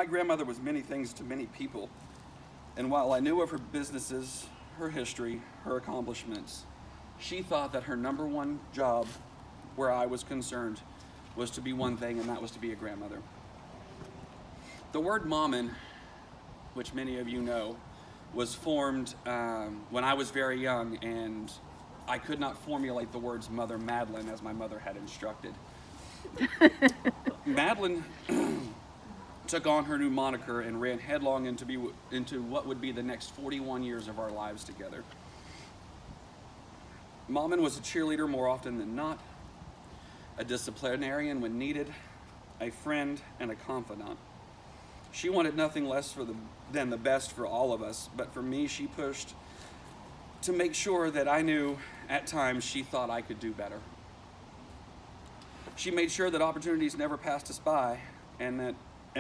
My grandmother was many things to many people, and while I knew of her businesses, her history, her accomplishments, she thought that her number one job, where I was concerned, was to be one thing, and that was to be a grandmother. The word "mommin," which many of you know, was formed when I was very young, and I could not formulate the words Mother Madeline as my mother had instructed. Madeline took on her new moniker and ran headlong into what would be the next 41 years of our lives together. Mommin was a cheerleader more often than not, a disciplinarian when needed, a friend, and a confidant. She wanted nothing less than the best for all of us, but for me, she pushed to make sure that I knew at times she thought I could do better. She made sure that opportunities never passed us by, and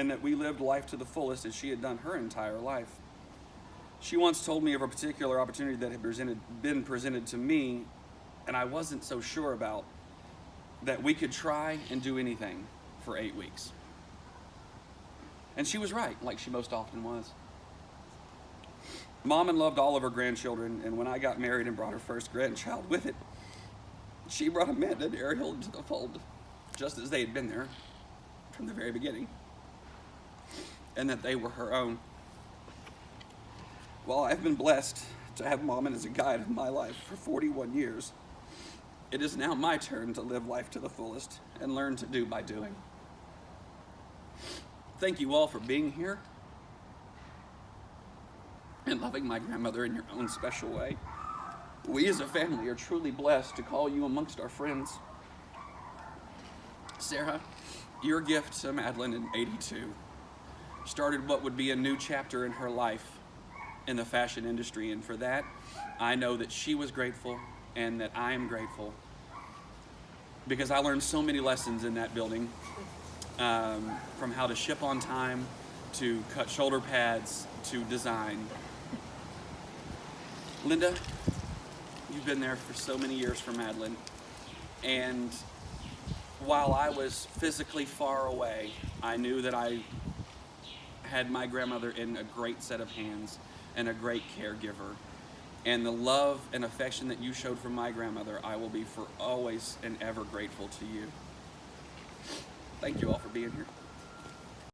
that we lived life to the fullest as she had done her entire life. She once told me of a particular opportunity that had been presented to me, and I wasn't so sure about, that we could try and do anything for 8 weeks. And she was right, like she most often was. Mom loved all of her grandchildren, and when I got married and brought her first grandchild with it, she brought Amanda and Ariel into the fold, just as they had been there from the very beginning, and that they were her own. While I've been blessed to have Mom as a guide of my life for 41 years, it is now my turn to live life to the fullest and learn to do by doing. Thank you all for being here and loving my grandmother in your own special way. We as a family are truly blessed to call you amongst our friends. Sarah, your gift to Madeline in '82 started what would be a new chapter in her life in the fashion industry, and for that, I know that she was grateful and that I am grateful, because I learned so many lessons in that building, from how to ship on time, to cut shoulder pads, to design. Linda, you've been there for so many years for Madeline, and while I was physically far away, I knew that I had my grandmother in a great set of hands and a great caregiver. And the love and affection that you showed for my grandmother, I will be for always and ever grateful to you. Thank you all for being here.